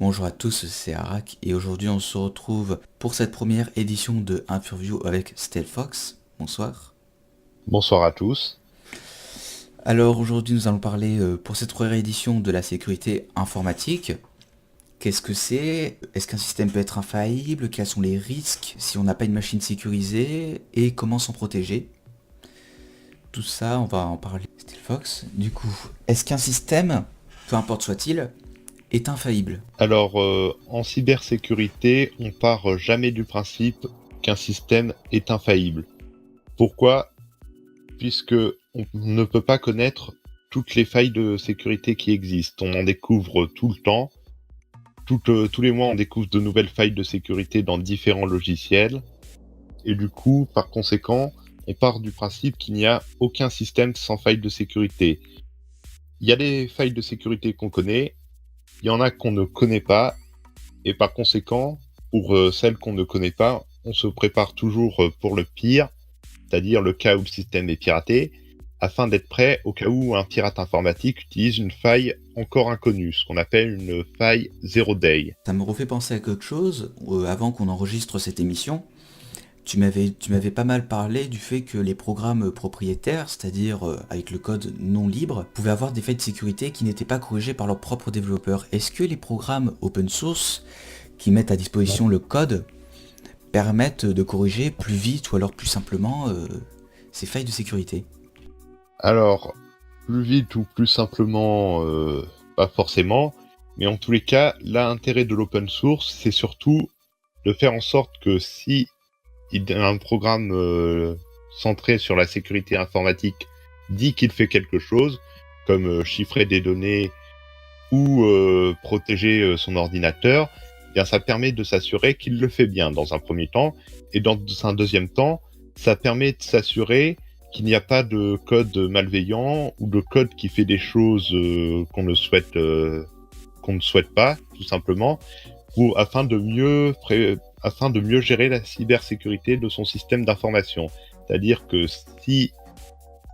Bonjour à tous, c'est Arak et aujourd'hui on se retrouve pour cette première édition de Interview avec Stealth Fox. Bonsoir. Bonsoir à tous. Alors aujourd'hui nous allons parler pour cette première édition de la sécurité informatique. Qu'est-ce que c'est? Est-ce qu'un système peut être infaillible? Quels sont les risques si on n'a pas une machine sécurisée? Et comment s'en protéger? Tout ça, on va en parler. Stealth Fox. Du coup, est-ce qu'un système, peu importe soit-il, est infaillible? Alors, en cybersécurité, on part jamais du principe qu'un système est infaillible. Pourquoi? Puisque on ne peut pas connaître toutes les failles de sécurité qui existent. On en découvre tout le temps. Tous les mois, on découvre de nouvelles failles de sécurité dans différents logiciels. Et du coup, par conséquent, on part du principe qu'il n'y a aucun système sans faille de sécurité. Il y a des failles de sécurité qu'on connaît, il y en a qu'on ne connaît pas, et par conséquent, pour celles qu'on ne connaît pas, on se prépare toujours pour le pire, c'est-à-dire le cas où le système est piraté, afin d'être prêt au cas où un pirate informatique utilise une faille encore inconnue, ce qu'on appelle une faille zero day. Ça me refait penser à quelque chose, avant qu'on enregistre cette émission. Tu m'avais pas mal parlé du fait que les programmes propriétaires, c'est-à-dire avec le code non libre, pouvaient avoir des failles de sécurité qui n'étaient pas corrigées par leurs propres développeurs. Est-ce que les programmes open source qui mettent à disposition le code permettent de corriger plus vite ou alors plus simplement ces failles de sécurité? Alors, plus vite ou plus simplement, pas forcément, mais en tous les cas, l'intérêt de l'open source, c'est surtout de faire en sorte que si un programme centré sur la sécurité informatique dit qu'il fait quelque chose, comme chiffrer des données ou protéger son ordinateur, eh bien ça permet de s'assurer qu'il le fait bien dans un premier temps, et dans un deuxième temps, ça permet de s'assurer qu'il n'y a pas de code malveillant ou de code qui fait des choses qu'on ne souhaite pas, tout simplement, afin de mieux gérer la cybersécurité de son système d'information. C'est-à-dire que si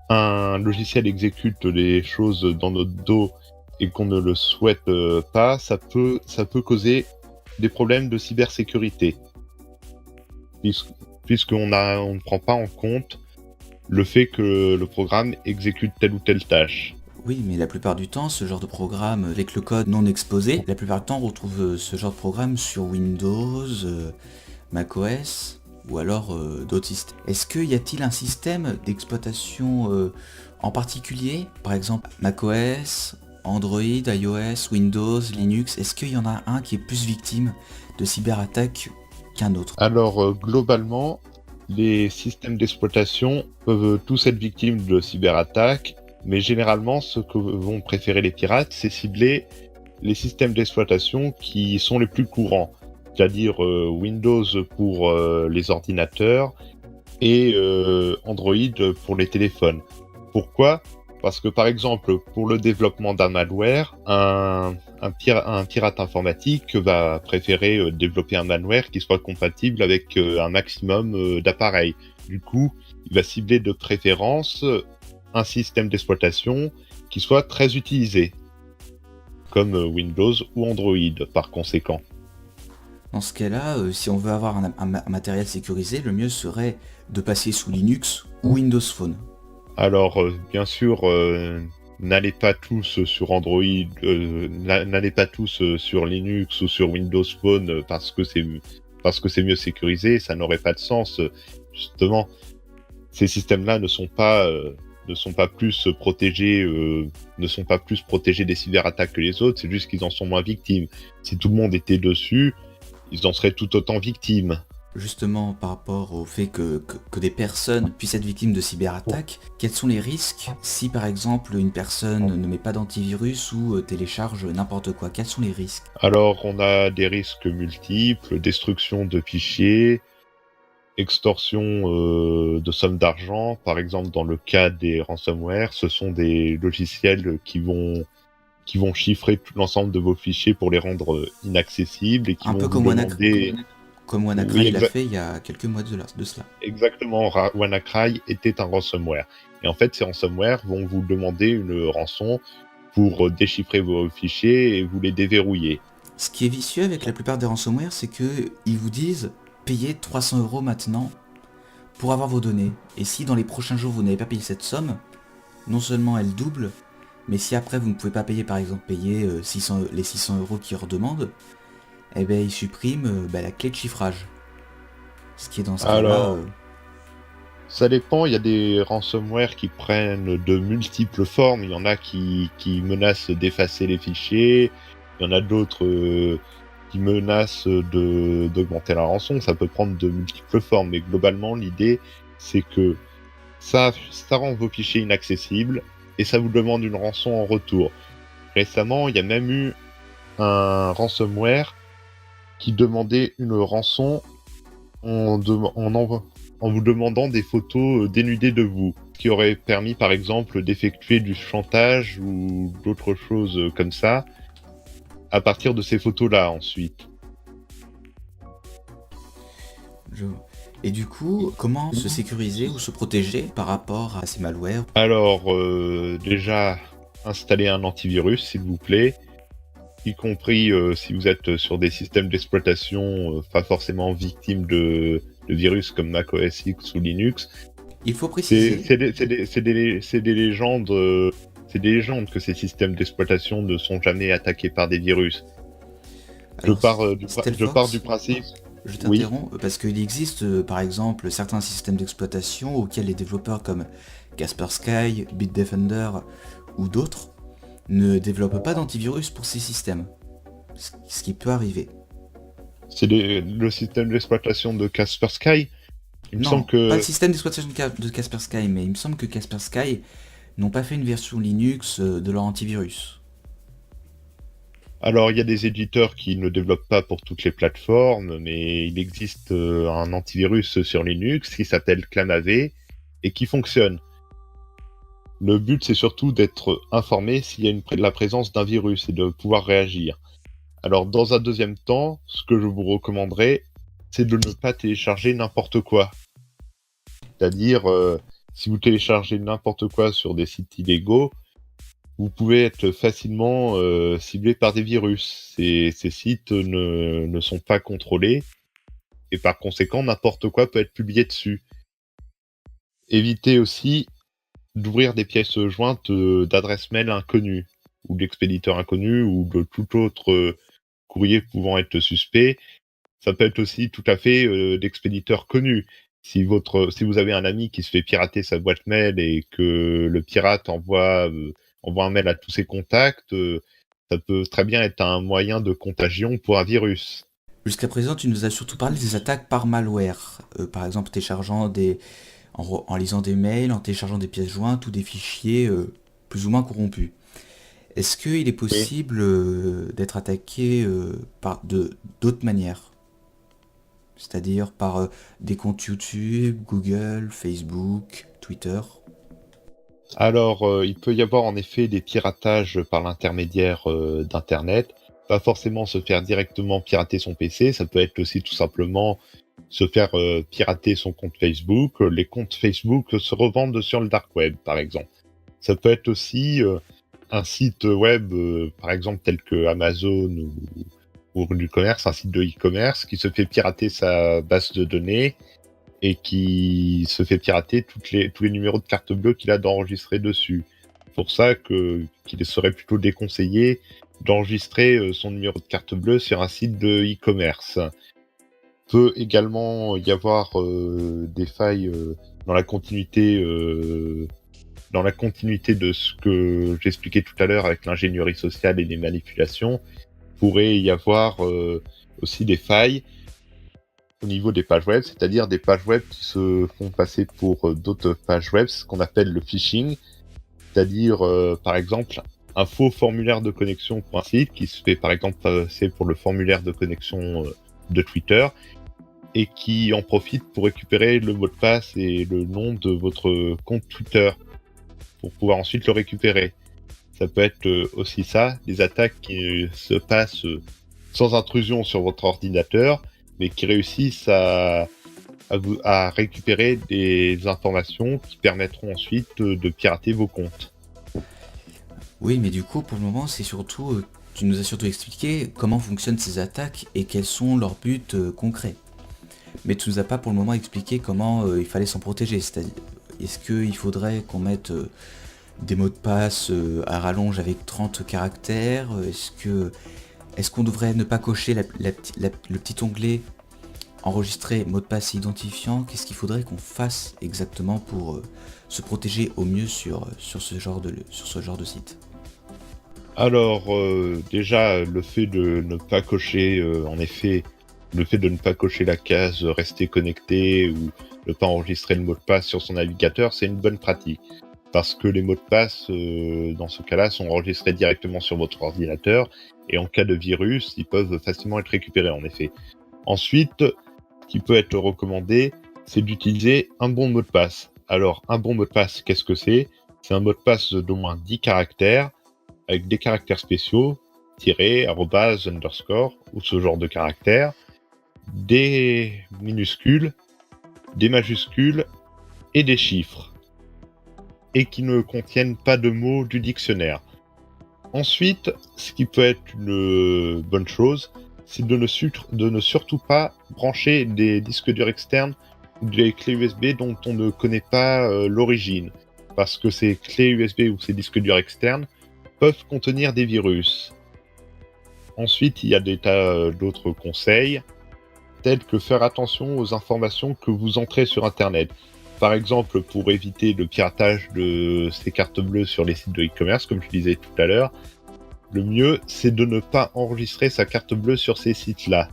un logiciel exécute les choses dans notre dos et qu'on ne le souhaite pas, ça peut causer des problèmes de cybersécurité, puisque, puisqu'on ne prend pas en compte le fait que le programme exécute telle ou telle tâche. Oui, mais la plupart du temps, ce genre de programme avec le code non exposé, la plupart du temps on retrouve ce genre de programme sur Windows, macOS ou alors d'autres systèmes. Est-ce qu'il y a-t-il un système d'exploitation en particulier, par exemple macOS, Android, iOS, Windows, Linux, est-ce qu'il y en a un qui est plus victime de cyberattaques qu'un autre? Alors, globalement, les systèmes d'exploitation peuvent tous être victimes de cyberattaques, mais généralement, ce que vont préférer les pirates, c'est cibler les systèmes d'exploitation qui sont les plus courants, c'est-à-dire Windows pour les ordinateurs et Android pour les téléphones. Pourquoi? Parce que par exemple, pour le développement d'un malware, un pirate informatique va préférer développer un malware qui soit compatible avec un maximum d'appareils. Du coup, il va cibler de préférence un système d'exploitation qui soit très utilisé, comme Windows ou Android par conséquent. Dans ce cas-là, si on veut avoir un matériel sécurisé, le mieux serait de passer sous Linux ou Windows Phone. Alors, bien sûr, n'allez pas tous sur Android, n'allez pas tous sur Linux ou sur Windows Phone parce que c'est mieux sécurisé, ça n'aurait pas de sens. Justement, ces systèmes-là ne sont pas plus protégés des cyberattaques que les autres, c'est juste qu'ils en sont moins victimes. Si tout le monde était dessus, ils en seraient tout autant victimes. Justement, par rapport au fait que des personnes puissent être victimes de cyberattaques, quels sont les risques si par exemple une personne ne met pas d'antivirus ou télécharge n'importe quoi? Quels sont les risques? Alors, on a des risques multiples, destruction de fichiers, extorsion de sommes d'argent. Par exemple, dans le cas des ransomware, ce sont des logiciels qui vont chiffrer tout l'ensemble de vos fichiers pour les rendre inaccessibles et qui Un vont peu vous comme demander... Oui, WannaCry l'a fait il y a quelques mois de cela. exactement. WannaCry était un ransomware. Et en fait, ces ransomware vont vous demander une rançon pour déchiffrer vos fichiers et vous les déverrouiller. Ce qui est vicieux avec la plupart des ransomware, c'est que ils vous disent payez 300 € maintenant pour avoir vos données. Et si dans les prochains jours vous n'avez pas payé cette somme, non seulement elle double, mais si après vous ne pouvez pas payer, par exemple payer les 600 € qu'ils redemandent, eh ben ils suppriment la clé de chiffrage. Ce qui est dans ce cas-là, Alors, ça dépend, il y a des ransomware qui prennent de multiples formes, il y en a qui menacent d'effacer les fichiers, il y en a d'autres qui menacent d'augmenter la rançon, ça peut prendre de multiples formes, mais globalement l'idée c'est que ça rend vos fichiers inaccessibles et ça vous demande une rançon en retour. Récemment, il y a même eu un ransomware qui demandait une rançon en vous demandant des photos dénudées de vous, ce qui aurait permis par exemple d'effectuer du chantage ou d'autres choses comme ça à partir de ces photos-là ensuite. je... Et du coup, comment se sécuriser ou se protéger par rapport à ces malwares? Alors déjà, installez un antivirus s'il vous plaît, y compris si vous êtes sur des systèmes d'exploitation pas forcément victimes de virus comme macOS X ou Linux. Il faut préciser... C'est des légendes, c'est des légendes que ces systèmes d'exploitation ne sont jamais attaqués par des virus. Je Alors, pars Stealthforce, du principe. je Oui. t'interromps parce qu'il existe par exemple certains systèmes d'exploitation auxquels les développeurs comme Kaspersky, Bitdefender ou d'autres ne développent pas d'antivirus pour ces systèmes. Ce qui peut arriver. C'est le système d'exploitation de Kaspersky. Il me Non, semble pas le que. système d'exploitation de Kaspersky, mais il me semble que Kaspersky n'ont pas fait une version Linux de leur antivirus. Alors, il y a des éditeurs qui ne développent pas pour toutes les plateformes, mais il existe un antivirus sur Linux qui s'appelle ClamAV et qui fonctionne. Le but, c'est surtout d'être informé s'il y a la présence d'un virus et de pouvoir réagir. Alors, dans un deuxième temps, ce que je vous recommanderais, c'est de ne pas télécharger n'importe quoi. C'est-à-dire, si vous téléchargez n'importe quoi sur des sites illégaux, vous pouvez être facilement ciblé par des virus. Ces sites ne sont pas contrôlés, et par conséquent, n'importe quoi peut être publié dessus. Évitez aussi d'ouvrir des pièces jointes d'adresses mail inconnues, ou d'expéditeurs inconnus, ou de tout autre courrier pouvant être suspect. Ça peut être aussi tout à fait d'expéditeurs connus. Si vous avez un ami qui se fait pirater sa boîte mail et que le pirate envoie un mail à tous ses contacts, ça peut très bien être un moyen de contagion pour un virus. Jusqu'à présent, tu nous as surtout parlé des attaques par malware. Par exemple, en lisant des mails, en téléchargeant des pièces jointes ou des fichiers plus ou moins corrompus. Est-ce qu'il est Oui. possible d'être attaqué par d'autres manières? C'est-à-dire par des comptes YouTube, Google, Facebook, Twitter? Alors, il peut y avoir en effet des piratages par l'intermédiaire d'Internet. Pas forcément se faire directement pirater son PC, ça peut être aussi tout simplement se faire pirater son compte Facebook. Les comptes Facebook se revendent sur le dark web, par exemple. Ça peut être aussi un site web, par exemple tel que Amazon ou du commerce, un site de e-commerce qui se fait pirater sa base de données et qui se fait pirater tous les numéros de carte bleue qu'il a d'enregistrer dessus. C'est pour ça qu'il serait plutôt déconseillé d'enregistrer son numéro de carte bleue sur un site de e-commerce. Peut également y avoir des failles dans la continuité de ce que j'expliquais tout à l'heure avec l'ingénierie sociale et les manipulations. Pourrait y avoir aussi des failles au niveau des pages web, c'est-à-dire des pages web qui se font passer pour d'autres pages web, ce qu'on appelle le phishing, c'est-à-dire par exemple un faux formulaire de connexion pour un site qui se fait par exemple passer pour le formulaire de connexion de Twitter et qui en profite pour récupérer le mot de passe et le nom de votre compte Twitter pour pouvoir ensuite le récupérer. Ça peut être aussi ça, des attaques qui se passent sans intrusion sur votre ordinateur, mais qui réussissent à récupérer des informations qui permettront ensuite de pirater vos comptes. Oui, mais du coup, pour le moment, c'est surtout tu nous as surtout expliqué comment fonctionnent ces attaques et quels sont leurs buts concrets. Mais tu nous as pas pour le moment expliqué comment il fallait s'en protéger. C'est-à-dire, est-ce qu'il faudrait qu'on mette des mots de passe à rallonge avec 30 caractères? Est-ce qu'on devrait ne pas cocher le petit onglet enregistrer mot de passe identifiant? Qu'est-ce qu'il faudrait qu'on fasse exactement pour se protéger au mieux sur ce genre de site? Alors, déjà, le fait de ne pas cocher, en effet, le fait de ne pas cocher la case rester connecté ou ne pas enregistrer le mot de passe sur son navigateur, c'est une bonne pratique. Parce que les mots de passe, dans ce cas-là, sont enregistrés directement sur votre ordinateur, et en cas de virus, ils peuvent facilement être récupérés, en effet. Ensuite, ce qui peut être recommandé, c'est d'utiliser un bon mot de passe. Alors, un bon mot de passe, qu'est-ce que c'est? C'est un mot de passe d'au moins 10 caractères, avec des caractères spéciaux, tiré, arrobase, underscore, ou ce genre de caractères, des minuscules, des majuscules et des chiffres, et qui ne contiennent pas de mots du dictionnaire. Ensuite, ce qui peut être une bonne chose, c'est de ne surtout pas brancher des disques durs externes ou des clés USB dont on ne connaît pas l'origine, parce que ces clés USB ou ces disques durs externes peuvent contenir des virus. Ensuite, il y a des tas d'autres conseils, tels que faire attention aux informations que vous entrez sur Internet. Par exemple, pour éviter le piratage de ces cartes bleues sur les sites de e-commerce, comme je disais tout à l'heure, le mieux, c'est de ne pas enregistrer sa carte bleue sur ces sites-là.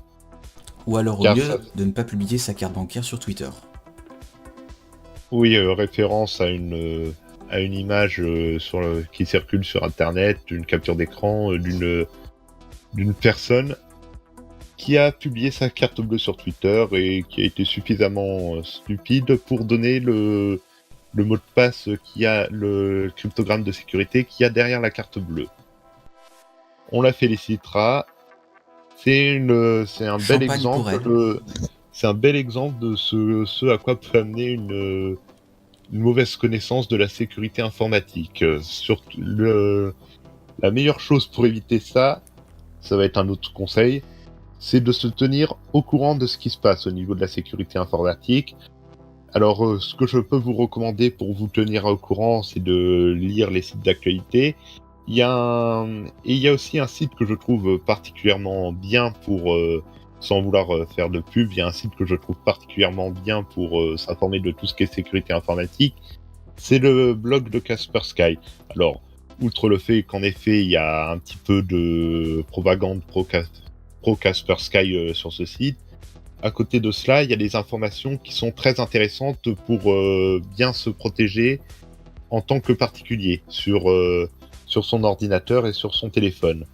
Ou alors au mieux, de ne pas publier sa carte bancaire sur Twitter. Oui, référence à une image qui circule sur Internet, une capture d'écran d'une personne qui a publié sa carte bleue sur Twitter et qui a été suffisamment stupide pour donner le mot de passe le cryptogramme de sécurité qu'il y a derrière la carte bleue. On la félicitera. C'est un bel exemple. C'est un bel exemple de ce à quoi peut amener une mauvaise connaissance de la sécurité informatique. Surtout, la meilleure chose pour éviter ça va être un autre conseil, c'est de se tenir au courant de ce qui se passe au niveau de la sécurité informatique. Alors, ce que je peux vous recommander pour vous tenir au courant, c'est de lire les sites d'actualité. Il y a aussi un site que je trouve particulièrement bien pour, sans vouloir faire de pub, il y a un site que je trouve particulièrement bien pour s'informer de tout ce qui est sécurité informatique. C'est le blog de Kaspersky. Alors, outre le fait qu'en effet, il y a un petit peu de propagande pro Kaspersky sur ce site, à côté de cela, il y a des informations qui sont très intéressantes pour bien se protéger en tant que particulier sur son ordinateur et sur son téléphone.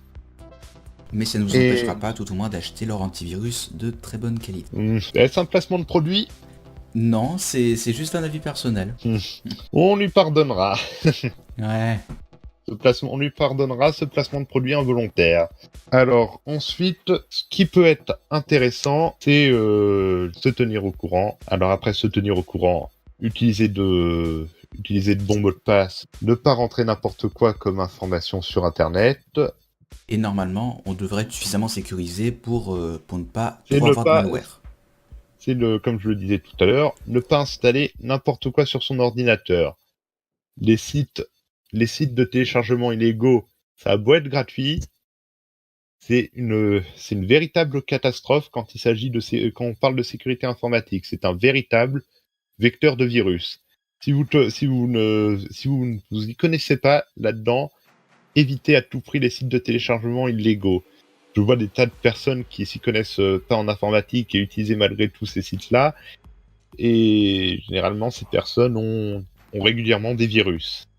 Mais ça ne vous empêchera pas, tout au moins, d'acheter leur antivirus de très bonne qualité. Est-ce un placement de produit? Non, c'est juste un avis personnel. On lui pardonnera. Ouais. On lui pardonnera ce placement de produit involontaire. Alors, ensuite, ce qui peut être intéressant, c'est se tenir au courant. Alors après se tenir au courant, utiliser de bons mots de passe, ne pas rentrer n'importe quoi comme information sur Internet. Et normalement, on devrait être suffisamment sécurisé pour ne pas trop avoir de malware. C'est comme je le disais tout à l'heure, ne pas installer n'importe quoi sur son ordinateur. Les sites de téléchargement illégaux, ça a beau être gratuit, c'est une véritable catastrophe quand quand on parle de sécurité informatique. C'est un véritable vecteur de virus. Si vous ne vous y connaissez pas là-dedans, évitez à tout prix les sites de téléchargement illégaux. Je vois des tas de personnes qui s'y connaissent pas en informatique et utilisent malgré tout ces sites-là. Et généralement, ces personnes ont régulièrement des virus.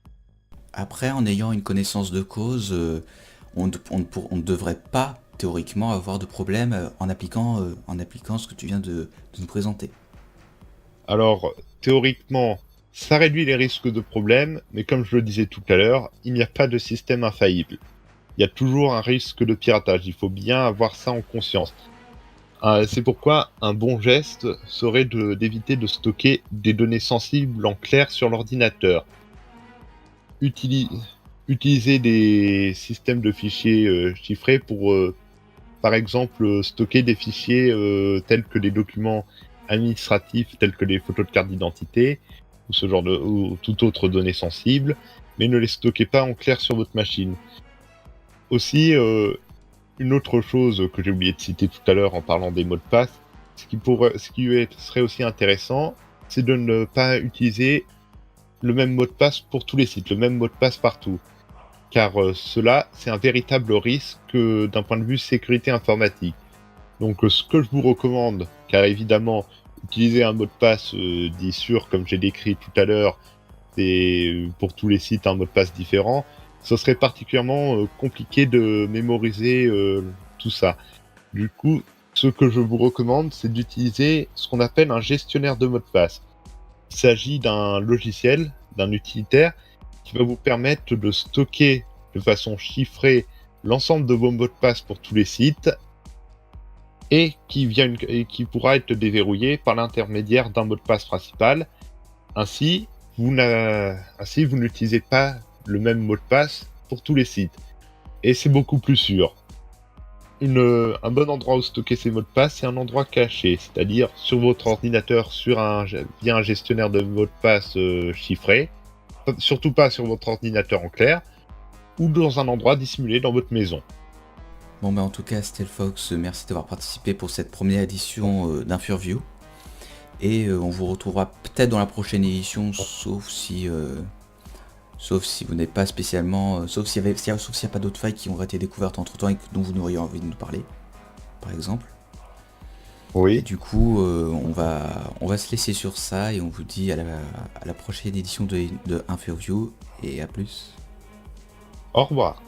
Après, en ayant une connaissance de cause, on ne devrait pas, théoriquement, avoir de problème en appliquant ce que tu viens de nous présenter. Alors, théoriquement, ça réduit les risques de problèmes, mais comme je le disais tout à l'heure, il n'y a pas de système infaillible. Il y a toujours un risque de piratage, il faut bien avoir ça en conscience. C'est pourquoi un bon geste serait d'éviter de stocker des données sensibles en clair sur l'ordinateur. utiliser des systèmes de fichiers chiffrés pour, par exemple, stocker des fichiers tels que des documents administratifs, tels que les photos de carte d'identité, ou ce genre de, ou toute autre donnée sensible, mais ne les stockez pas en clair sur votre machine. Aussi, une autre chose que j'ai oublié de citer tout à l'heure en parlant des mots de passe, serait aussi intéressant, c'est de ne pas utiliser le même mot de passe pour tous les sites, le même mot de passe partout. Car cela, c'est un véritable risque d'un point de vue sécurité informatique. Donc ce que je vous recommande, car évidemment, utiliser un mot de passe dit sûr, comme j'ai décrit tout à l'heure, c'est pour tous les sites un mot de passe différent, ce serait particulièrement compliqué de mémoriser tout ça. Du coup, ce que je vous recommande, c'est d'utiliser ce qu'on appelle un gestionnaire de mots de passe. Il s'agit d'un logiciel, d'un utilitaire, qui va vous permettre de stocker de façon chiffrée l'ensemble de vos mots de passe pour tous les sites et qui pourra être déverrouillé par l'intermédiaire d'un mot de passe principal. Ainsi, vous n'utilisez pas le même mot de passe pour tous les sites. Et c'est beaucoup plus sûr. Un bon endroit où stocker ces mots de passe, c'est un endroit caché, c'est-à-dire sur votre ordinateur via un gestionnaire de mots de passe chiffré, surtout pas sur votre ordinateur en clair, ou dans un endroit dissimulé dans votre maison. Bon bah en tout cas Stelfox, merci d'avoir participé pour cette première édition d'Infurview. Et on vous retrouvera peut-être dans la prochaine édition, sauf si vous n'êtes pas spécialement... sauf s'il n'y a pas d'autres failles qui ont été découvertes entre temps et dont vous n'auriez envie de nous parler, par exemple. Et Oui, du coup, on va se laisser sur ça et on vous dit à la prochaine édition de Infurview et à plus. au revoir.